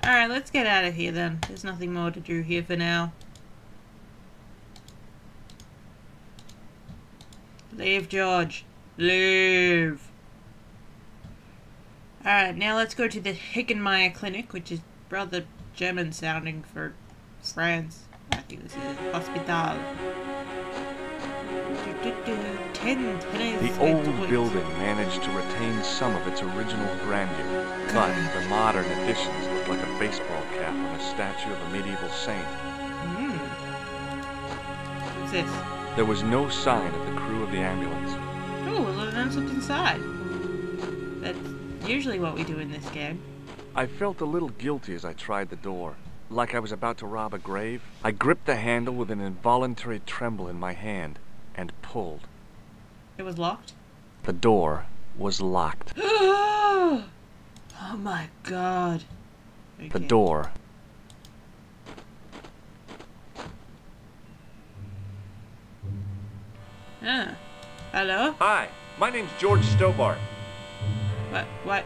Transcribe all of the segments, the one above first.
Alright, let's get out of here then. There's nothing more to do here for now. Leave, George. Leave. Alright, now let's go to the Hickenmeyer Clinic, which is rather German sounding for France. I think this is a hospital. The old building managed to retain some of its original grandeur, but the modern additions look like a baseball cap on a statue of a medieval saint. What's this? There was no sign of the crew of the ambulance. Oh, well, then look inside. That's usually what we do in this game. I felt a little guilty as I tried the door, like I was about to rob a grave. I gripped the handle with an involuntary tremble in my hand and pulled. It was locked? The door was locked. Oh my god. Okay. The door. Ah. Hello? Hi, my name's George Stobart. What?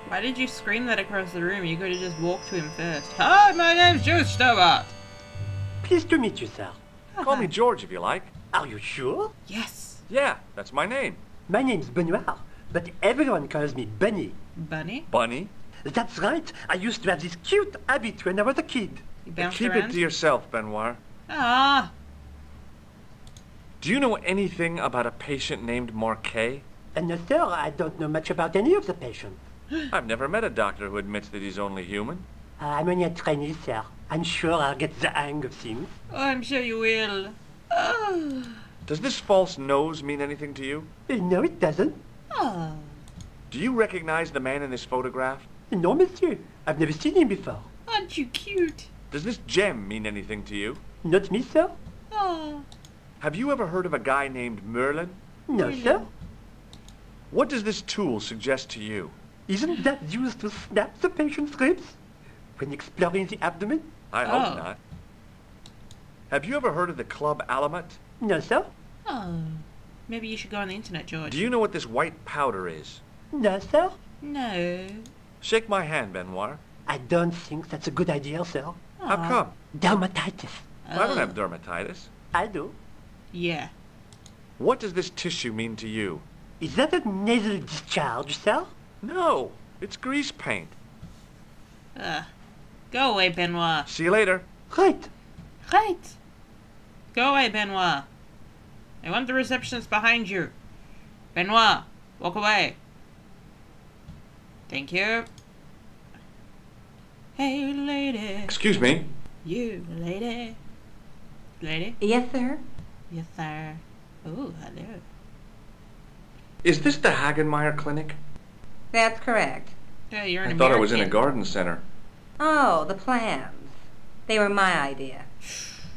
Why did you scream that across the room? You could have just walked to him first. Hi, my name's George Stobart. Pleased to meet you, sir. Call me George if you like. Are you sure? Yes. Yeah, that's my name. My name's Benoit, but everyone calls me Bunny. Bunny? Bunny? That's right. I used to have this cute habit when I was a kid. You bounced Keep around? it to yourself, Benoit. Ah. Do you know anything about a patient named Marquet? No, sir, I don't know much about any of the patients. I've never met a doctor who admits that he's only human. I'm only a trainee, sir. I'm sure I'll get the hang of things. Oh, I'm sure you will. Oh. Does this false nose mean anything to you? No, it doesn't. Oh. Do you recognize the man in this photograph? No, monsieur. I've never seen him before. Aren't you cute? Does this gem mean anything to you? Not me, sir. Oh. Have you ever heard of a guy named Merlin? No, sir. What does this tool suggest to you? Isn't that used to snap the patient's ribs when exploring the abdomen? I hope not. Have you ever heard of the Club Alamet? No, sir. Oh. Maybe you should go on the internet, George. Do you know what this white powder is? No, sir. No. Shake my hand, Benoit. I don't think that's a good idea, sir. How come? Dermatitis. I don't have dermatitis. I do. Yeah. What does this tissue mean to you? Is that a nasal discharge, sir? No, it's grease paint. Go away, Benoit. See you later. Right. Right. Go away, Benoit. I want the receptionist behind you. Benoit, walk away. Thank you. Hey, lady. Excuse me. You, lady. Lady? Yes, sir. Yes, sir. Oh, hello. Is this the Hagenmeyer Clinic? That's correct. Yeah, you're an I thought I was in a American. garden center. Oh, the plans. They were my idea.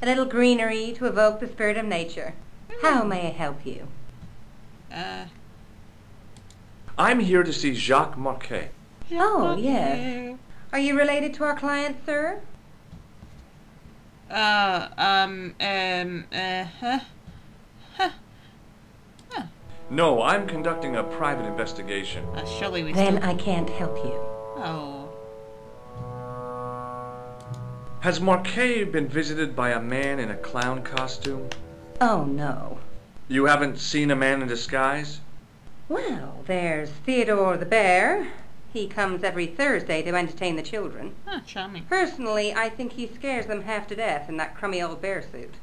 A little greenery to evoke the spirit of nature. How may I help you? I'm here to see Jacques Marquet. Oh, yes. Are you related to our client, sir? No, I'm conducting a private investigation. Surely we Then still... I can't help you. Oh. Has Marquet been visited by a man in a clown costume? Oh, no. You haven't seen a man in disguise? Well, there's Theodore the Bear. He comes every Thursday to entertain the children. Oh, charming. Personally, I think he scares them half to death in that crummy old bear suit.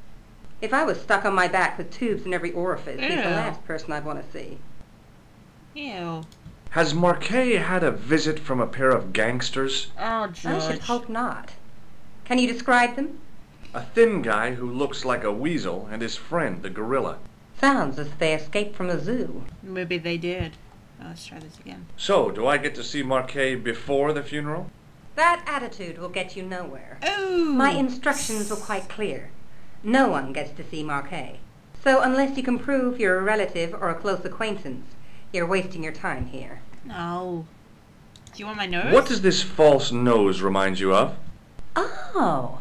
If I was stuck on my back with tubes in every orifice, he's the Ew. last person I'd want to see. Ew. Has Marquet had a visit from a pair of gangsters? Oh, I should George. hope not. Can you describe them? A thin guy who looks like a weasel and his friend, the gorilla. Sounds as if they escaped from a zoo. Maybe they did. Oh, let's try this again. So, do I get to see Marquet before the funeral? That attitude will get you nowhere. Oh! My instructions were quite clear. No one gets to see Marquet. So unless you can prove you're a relative or a close acquaintance, you're wasting your time here. No. Do you want my nose? What does this false nose remind you of? Oh,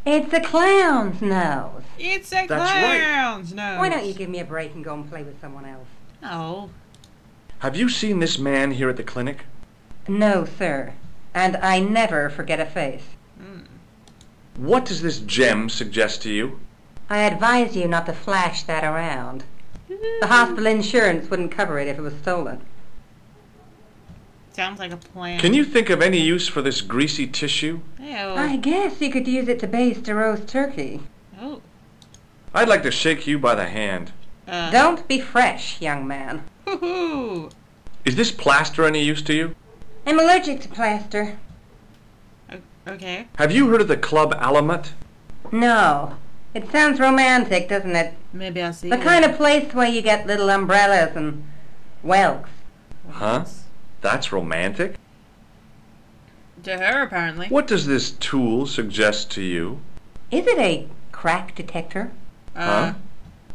it's a clown's nose. It's a That's right. clown's nose. Why don't you give me a break and go and play with someone else? Oh. Have you seen this man here at the clinic? No, sir. And I never forget a face. What does this gem suggest to you? I advise you not to flash that around. The hospital insurance wouldn't cover it if it was stolen. Sounds like a plan. Can you think of any use for this greasy tissue? Ew. I guess you could use it to baste a roast turkey. Oh. I'd like to shake you by the hand. Don't be fresh, young man. Hoo-hoo. Is this plaster any use to you? I'm allergic to plaster. Okay. Have you heard of the Club Alamat? No. It sounds romantic, doesn't it? Maybe I'll see The you. kind of place where you get little umbrellas and whelks. Huh? That's romantic? To her, apparently. What does this tool suggest to you? Is it a crack detector? Huh?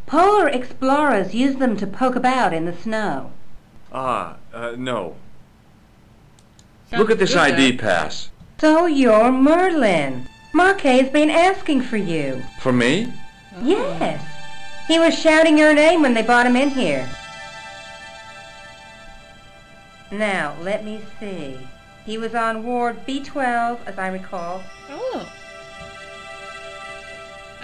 Polar explorers use them to poke about in the snow. No. Sounds Look at this good, ID though. pass. So you're Merlin. Marquet's been asking for you. For me? Yes. He was shouting your name when they brought him in here. Now, let me see. He was on Ward B12, as I recall. Oh.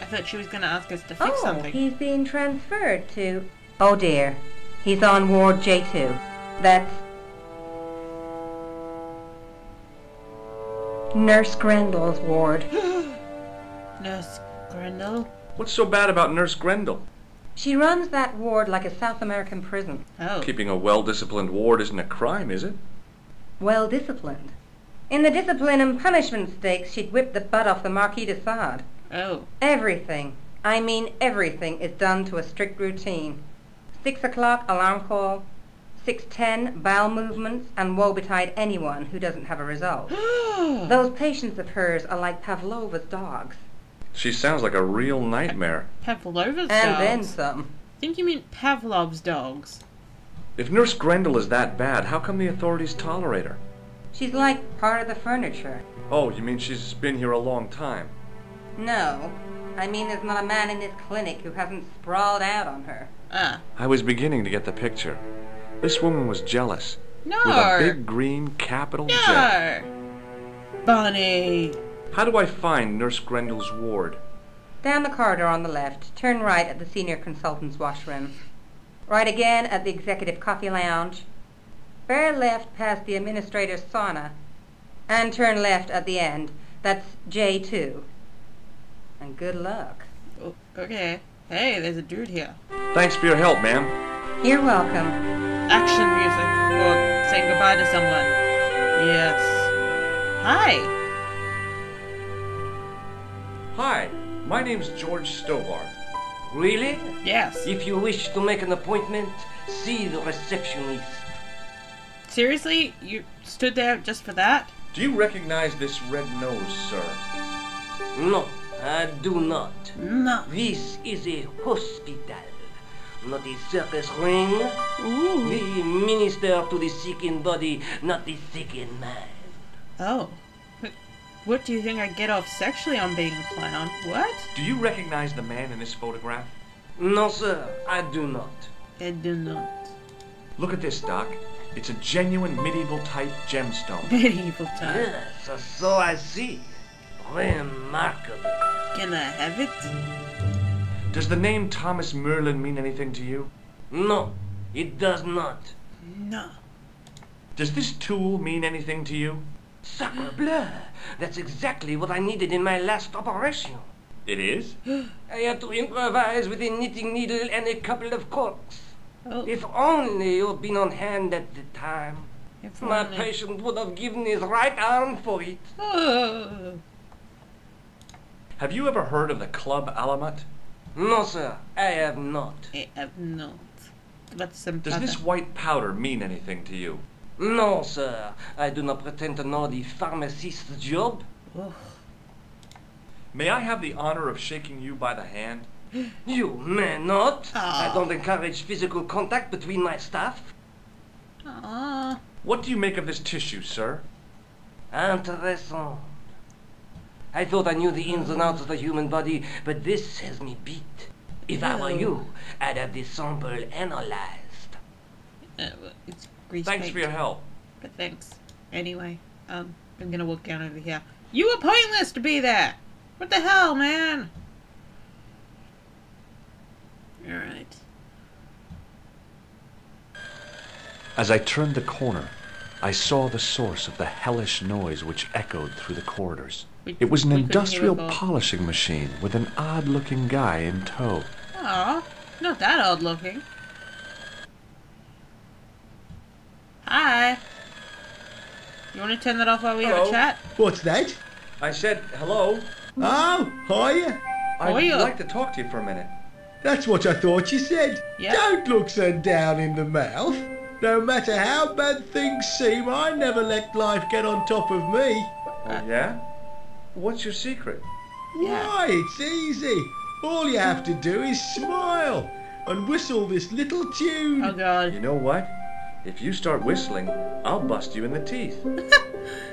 I thought she was going to ask us to fix something. He's being transferred to... Oh dear. He's on Ward J2. That's... Nurse Grendel's ward. Nurse Grendel? What's so bad about Nurse Grendel? She runs that ward like a South American prison. Oh. Keeping a well-disciplined ward isn't a crime, is it? Well disciplined. In the discipline and punishment stakes, she'd whip the butt off the Marquis de Sade. Oh. Everything, I mean everything, is done to a strict routine. 6 o'clock alarm call, 6:10 bowel movements, and woe betide anyone who doesn't have a result. Those patients of hers are like Pavlova's dogs. She sounds like a real nightmare. Pavlova's dogs? And then some. I think you mean Pavlov's dogs. If Nurse Grendel is that bad, how come the authorities tolerate her? She's like part of the furniture. Oh, you mean she's been here a long time? No, I mean there's not a man in this clinic who hasn't sprawled out on her. Ah. I was beginning to get the picture. This woman was jealous. No. With a big green capital J. No. Bonnie. How do I find Nurse Grendel's ward? Down the corridor on the left, turn right at the senior consultant's washroom. Right again at the executive coffee lounge. Bear left past the administrator's sauna. And turn left at the end. That's J2. And good luck. Oh, okay. Hey, there's a dude here. Thanks for your help, ma'am. You're welcome. Action music. Or saying goodbye to someone. Yes. Hi. Hi, my name's George Stobart. Really? Yes. If you wish to make an appointment, see the receptionist. Seriously? You stood there just for that? Do you recognize this red nose, sir? No, I do not. No. This is a hospital, not a circus ring. Ooh. We minister to the sick in body, not the sick in mind. Oh. But what do you think I get off sexually on being a clown? What? Do you recognize the man in this photograph? No, sir, I do not. I do not. Look at this, Doc. It's a genuine medieval-type gemstone. Medieval time. Yes, so I see. Remarkable. Can I have it? Does the name Thomas Merlin mean anything to you? No, it does not. No. Does this tool mean anything to you? Sacre bleu! That's exactly what I needed in my last operation. It is? I had to improvise with a knitting needle and a couple of corks. Oh. If only you'd been on hand at the time. If My only. patient would have given his right arm for it. Oh. Have you ever heard of the Club Alamat? No, sir, I have not. I have not. What's some Does this white powder mean anything to you? No, sir, I do not pretend to know the pharmacist's job. Oh. May I have the honor of shaking you by the hand? You may not. Ah. I don't encourage physical contact between my staff. Aww. What do you make of this tissue, sir? Intéressant. I thought I knew the ins and outs of the human body, but this has me beat. If I were you, I'd have this sample analyzed. It's grease Thanks paint. for your help. But thanks. Anyway, I'm gonna walk down over here. You were pointless to be there! What the hell, man? Alright. As I turned the corner, I saw the source of the hellish noise which echoed through the corridors. It was an we couldn't hear industrial it all. polishing machine with an odd-looking guy in tow. Aw, not that odd looking. Hi. You want to turn that off while we have a Hello. chat? What's that? I said hello. Oh, hiya. I'd Hiya. like to talk to you for a minute. That's what I thought you said. Yeah. Don't look so down in the mouth. No matter how bad things seem, I never let life get on top of me. Oh, yeah? What's your secret? Yeah. Why, it's easy. All you have to do is smile and whistle this little tune. Oh god. You know what? If you start whistling, I'll bust you in the teeth.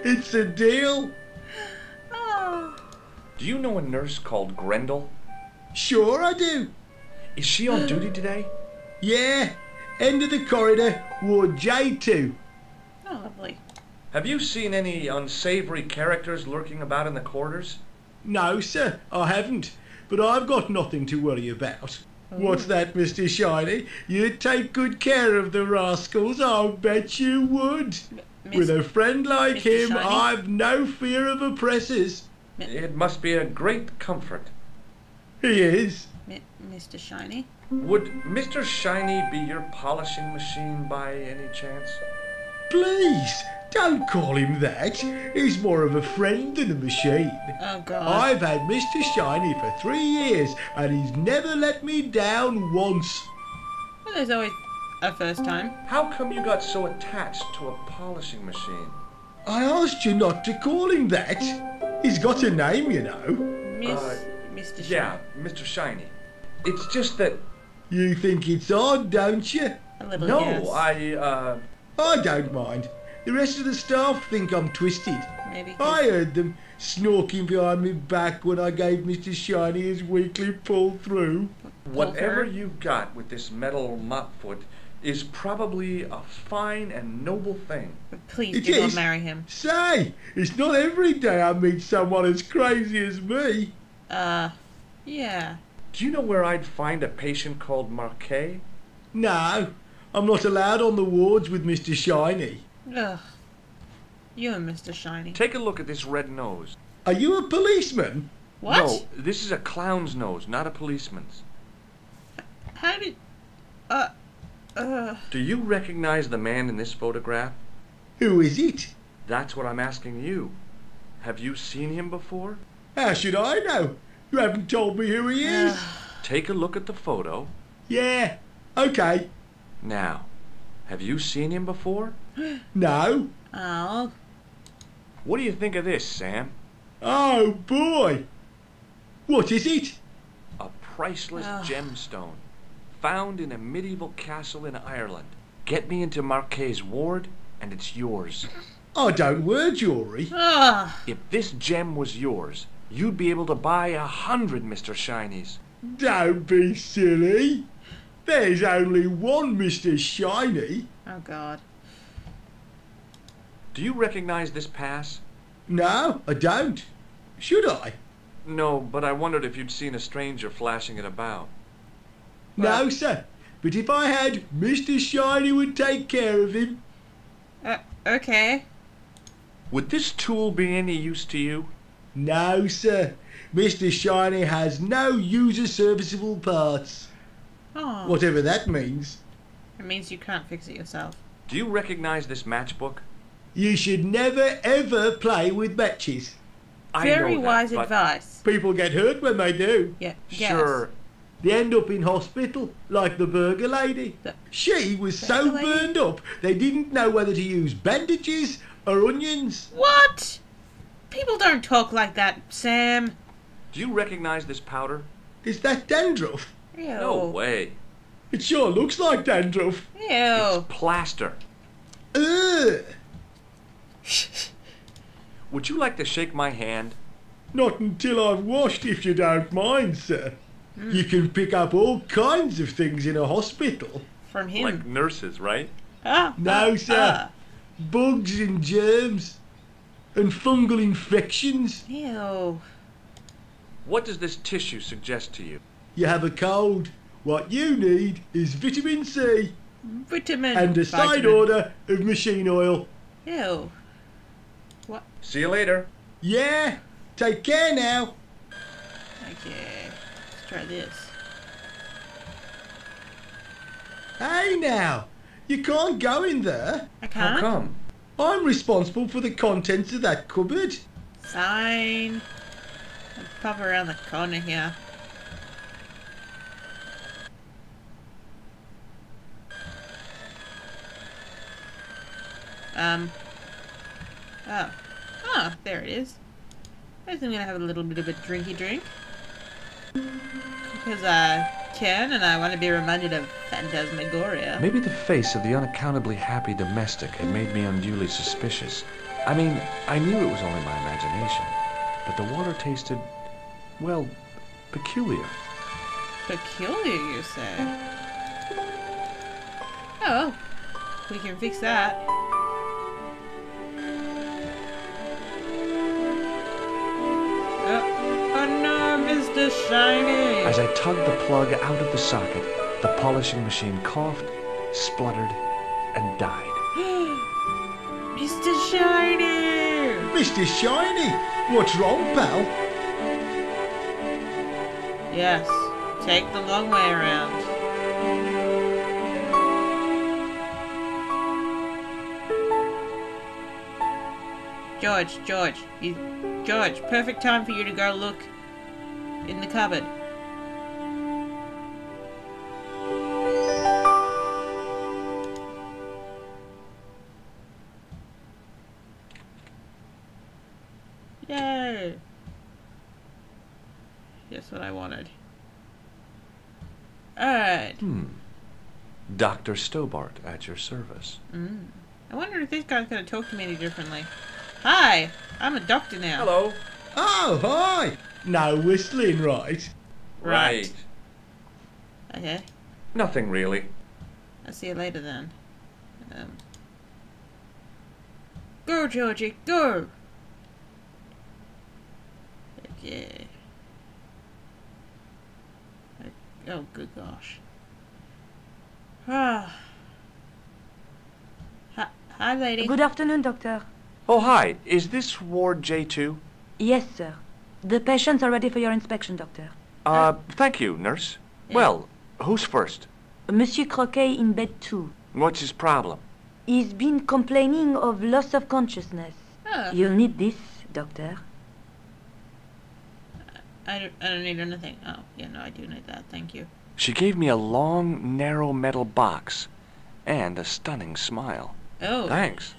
It's a deal. Oh. Do you know a nurse called Grendel? Sure I do. Is she on duty today? Yeah. End of the corridor, Ward J2. Oh, lovely. Have you seen any unsavory characters lurking about in the corridors? No, sir, I haven't. But I've got nothing to worry about. What's that, Mr. Shiny? You'd take good care of the rascals, I'll bet you would. With a friend like Mr. him, Shiny? I've no fear of oppressors. It must be a great comfort. He is. Mr. Shiny? Would Mr. Shiny be your polishing machine by any chance? Please, don't call him that. He's more of a friend than a machine. Oh god. I've had Mr. Shiny for 3 years, and he's never let me down once. Well, there's always a first time. How come you got so attached to a polishing machine? I asked you not to call him that. He's got a name, you know. Mr. Shiny. Yeah, Mr. Shiny. It's just that... You think it's odd, don't you? A little No, yes. I don't mind. The rest of the staff think I'm twisted. Maybe. I heard them snorking behind my back when I gave Mr. Shiny his weekly pull through. Whatever Poker. you've got with this metal mop foot is probably a fine and noble thing. Please It do not is. marry him. Say, it's not every day I meet someone as crazy as me. Yeah. Do you know where I'd find a patient called Marquet? No, I'm not allowed on the wards with Mr. Shiny. Ugh. You and Mr. Shiny. Take a look at this red nose. Are you a policeman? What? No, this is a clown's nose, not a policeman's. How did... Do you recognize the man in this photograph? Who is it? That's what I'm asking you. Have you seen him before? How should I know? You haven't told me who he is. Take a look at the photo. Yeah, okay. Now, have you seen him before? No. Oh. What do you think of this, Sam? Oh boy. What is it? A priceless Ugh. gemstone found in a medieval castle in Ireland. Get me into Marquet's ward and it's yours. I don't wear jewellery. Ugh. If this gem was yours, you'd be able to buy 100 Mr. Shinies. Don't be silly. There's only one Mr. Shiny. Oh god. Do you recognize this pass? No, I don't. Should I? No, but I wondered if you'd seen a stranger flashing it about. No, sir. But if I had, Mr. Shiny would take care of him. Okay. Would this tool be any use to you? No, sir. Mr. Shiny has no user-serviceable parts. Oh. Whatever that means. It means you can't fix it yourself. Do you recognize this matchbook? You should never, ever play with matches. I Very know that, wise but advice. People get hurt when they do. Yeah. Sure. They end up in hospital, like the burger lady. The She was so burger lady? burned up, they didn't know whether to use bandages or onions. Yes. What? People don't talk like that, Sam. Do you recognize this powder? Is that dandruff? Ew. No way. It sure looks like dandruff. Ew. It's plaster. Ugh. Would you like to shake my hand? Not until I've washed, if you don't mind, sir. You can pick up all kinds of things in a hospital. From him. Like nurses, right? Ah, No, ah, sir. Bugs and germs. and fungal infections. Ew. What does this tissue suggest to you? You have a cold. What you need is vitamin C Vitamin. and a side Vitamin. order of machine oil. Ew. What? See you later. Yeah, take care now. Okay. Let's try this. Hey now, you can't go in there. I How can't? come? I'm responsible for the contents of that cupboard. Fine. I'll pop around the corner here. Oh. Oh, there it is. I guess I'm gonna have a little bit of a drinky drink. Because I can, and I want to be reminded of Phantasmagoria. Maybe the face of the unaccountably happy domestic had made me unduly suspicious. I mean, I knew it was only my imagination, but the water tasted, well, peculiar. Peculiar, you say? Oh, we can fix that. Oh no, Mr. Shiny! As I tugged the plug out of the socket, the polishing machine coughed, spluttered, and died. Mr. Shiny! Mr. Shiny, what's wrong, pal? Yes, take the long way around. George, perfect time for you to go look in the cupboard. Yay! Just what I wanted. Alright. Dr. Stobart at your service. I wonder if this guy's gonna talk to me any differently. Hi! I'm a doctor now. Hello. Oh, hi. No whistling, right? Right. Okay. Nothing really. I'll see you later then. Go, Georgie, go! Okay. Oh, good gosh. Ah. Hi, lady. Good afternoon, doctor. Oh, hi. Is this Ward J2? Yes, sir. The patients are ready for your inspection, doctor. Thank you, nurse. Yeah. Well, who's first? Monsieur Croquet in bed 2. What's his problem? He's been complaining of loss of consciousness. Oh, You'll need this, doctor. I don't need anything. Oh, yeah, no, I do need that. Thank you. She gave me a long, narrow metal box and a stunning smile. Oh. Thanks.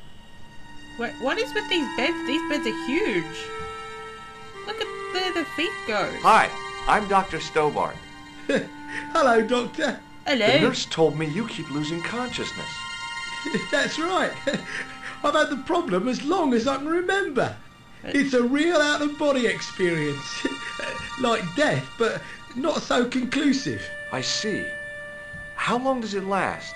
What is with these beds? These beds are huge. Look at where the feet go. Hi, I'm Dr. Stobart. Hello, Doctor. The Hello. nurse told me you keep losing consciousness. That's right. I've had the problem as long as I can remember. It's a real out-of-body experience. Like death, but not so conclusive. I see. How long does it last?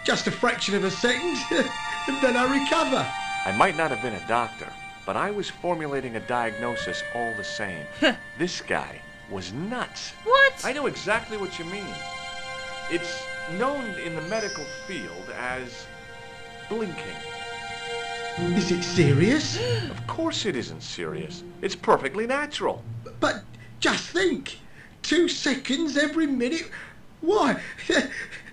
Just a fraction of a second, and then I recover. I might not have been a doctor, but I was formulating a diagnosis all the same. This guy was nuts. What? I know exactly what you mean. It's known in the medical field as blinking. Is it serious? Of course it isn't serious. It's perfectly natural. But just think, 2 seconds every minute. Why,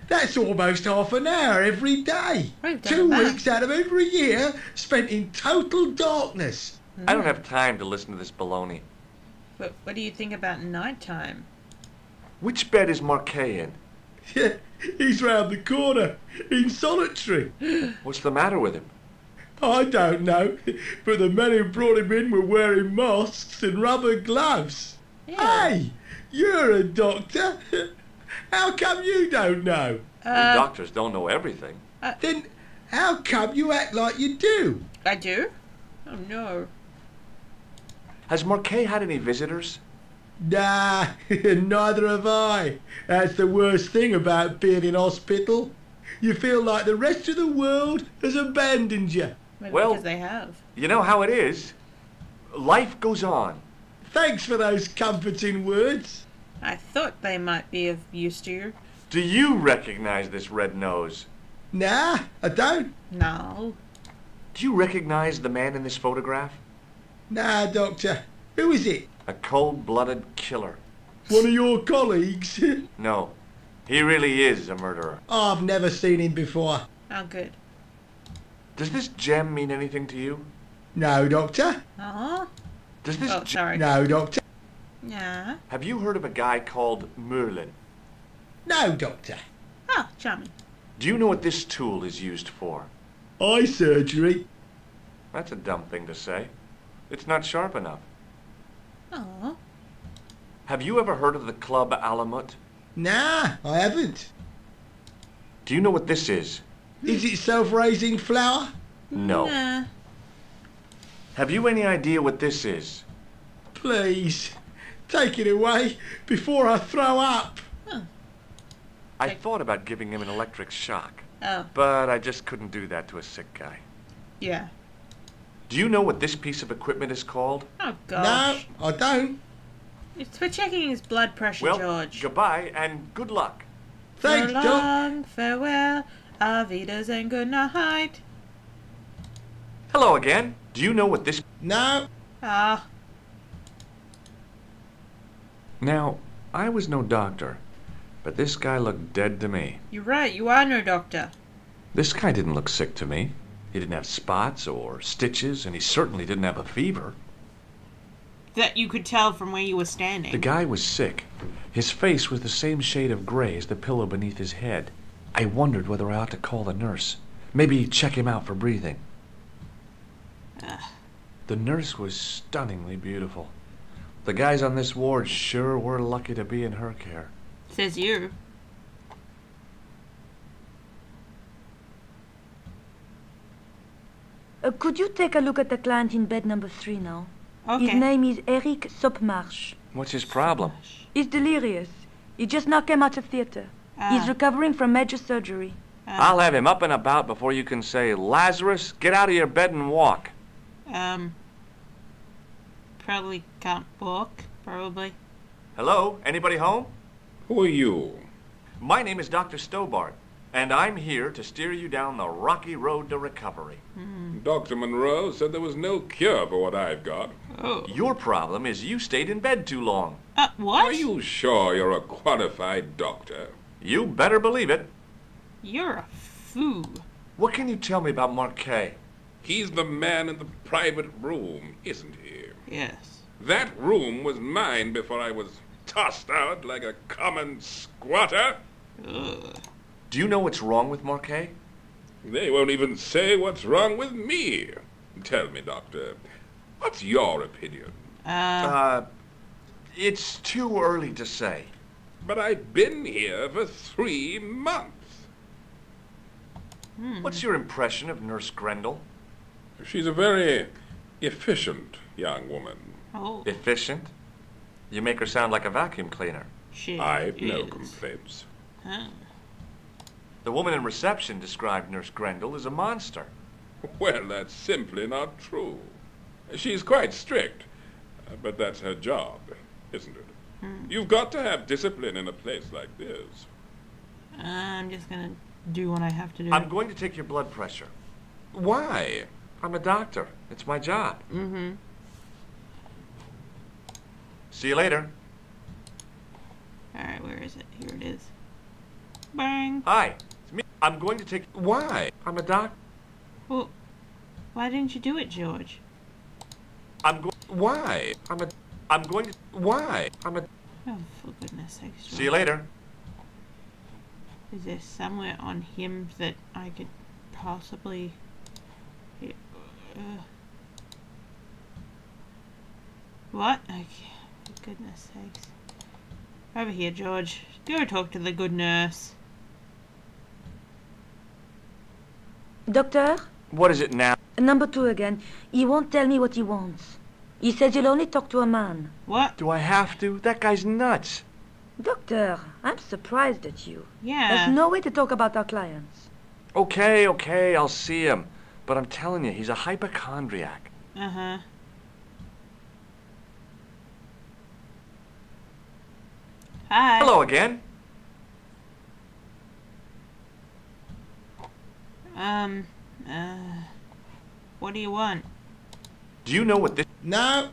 that's almost half an hour every day. Right, done 2 that. weeks out of every year spent in total darkness. I don't have time to listen to this baloney. But what do you think about nighttime? Which bed is Marquet in? He's round the corner, in solitary. What's the matter with him? I don't know, but the men who brought him in were wearing masks and rubber gloves. Yeah. Hey, you're a doctor. How come you don't know? We doctors don't know everything. Then how come you act like you do? I do? Oh no. Has Marquet had any visitors? Nah, neither have I. That's the worst thing about being in hospital. You feel like the rest of the world has abandoned you. Maybe Well- because they have. You know how it is. Life goes on. Thanks for those comforting words. I thought they might be of use to you. Do you recognize this red nose? Nah, I don't. No. Do you recognize the man in this photograph? Nah, Doctor. Who is it? A cold-blooded killer. One of your colleagues? No, he really is a murderer. I've never seen him before. Oh, good. Does this gem mean anything to you? No, Doctor. Aw. Does this Oh, sorry. No, Doctor. Yeah. Have you heard of a guy called Merlin? No, Doctor. Oh, charming. Do you know what this tool is used for? Eye surgery. That's a dumb thing to say. It's not sharp enough. Oh. Have you ever heard of the Club Alamut? Nah, I haven't. Do you know what this is? Is it self-raising flour? No. Nah. Have you any idea what this is? Please, take it away before I throw up. I thought about giving him an electric shock, Oh, but I just couldn't do that to a sick guy. yeah. Do you know what this piece of equipment is called? Oh, gosh. No, I don't. It's for checking his blood pressure, Well, George. goodbye and good luck. Thanks, So Doc. long, farewell, auf Wiedersehen, good night. Hello again. Do you know what this... No, Ah, Now, I was no doctor, but this guy looked dead to me. you're right, you are no doctor. This guy didn't look sick to me. He didn't have spots or stitches, and he certainly didn't have a fever. That you could tell from where you were standing. The guy was sick. His face was the same shade of gray as the pillow beneath his head. I wondered whether I ought to call the nurse. Maybe check him out for breathing. Ugh. The nurse was stunningly beautiful. The guys on this ward sure were lucky to be in her care. Says you. Could you take a look at the client in bed number 3 now? Okay. His name is Eric Sopmarsh. What's his problem? He's delirious. He just now came out of theater. He's Ah. recovering from major surgery. I'll have him up and about before you can say, Lazarus, get out of your bed and walk. Probably can't walk, probably. Hello? Anybody home? Who are you? My name is Dr. Stobart, and I'm here to steer you down the rocky road to recovery. Dr. Monroe said there was no cure for what I've got. Oh. Your problem is you stayed in bed too long. What? Are you sure you're a qualified doctor? You better believe it. You're a fool. What can you tell me about Marquet? He's the man in the private room, isn't he? Yes. That room was mine before I was tossed out like a common squatter. Ugh. Do you know what's wrong with Marquet? They won't even say what's wrong with me. Tell me, Doctor, what's your opinion? It's too early to say. But I've been here for 3 months. What's your impression of Nurse Grendel? She's a very efficient young woman. Oh, Efficient? You make her sound like a vacuum cleaner. she I've no is. complaints. Huh. The woman in reception described Nurse Grendel as a monster. Well, that's simply not true. She's quite strict, but that's her job, isn't it? You've got to have discipline in a place like this. I'm just gonna do what I have to do. I'm going to take your blood pressure. Why? I'm a doctor. It's my job. Mm-hmm. See you later. Alright, where is it? Here it is. Bang. Hi. It's me. I'm going to take... Why? I'm a doctor. Well, why didn't you do it, George? I'm going... Why? I'm going to... Why? Oh, for goodness sakes, George. See you later. Is there somewhere on him that I could possibly... What? Okay. For goodness sakes. Over here, George. Go talk to the good nurse. Doctor? What is it now? Number 2 again. He won't tell me what he wants. He says he'll only talk to a man. What? Do I have to? That guy's nuts. Doctor, I'm surprised at you. Yeah. There's no way to talk about our clients. Okay, I'll see him. But I'm telling you, he's a hypochondriac. Uh-huh. Hi. Hello again. What do you want? Do you know what this... No.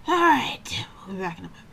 Alright, we'll be back in a moment.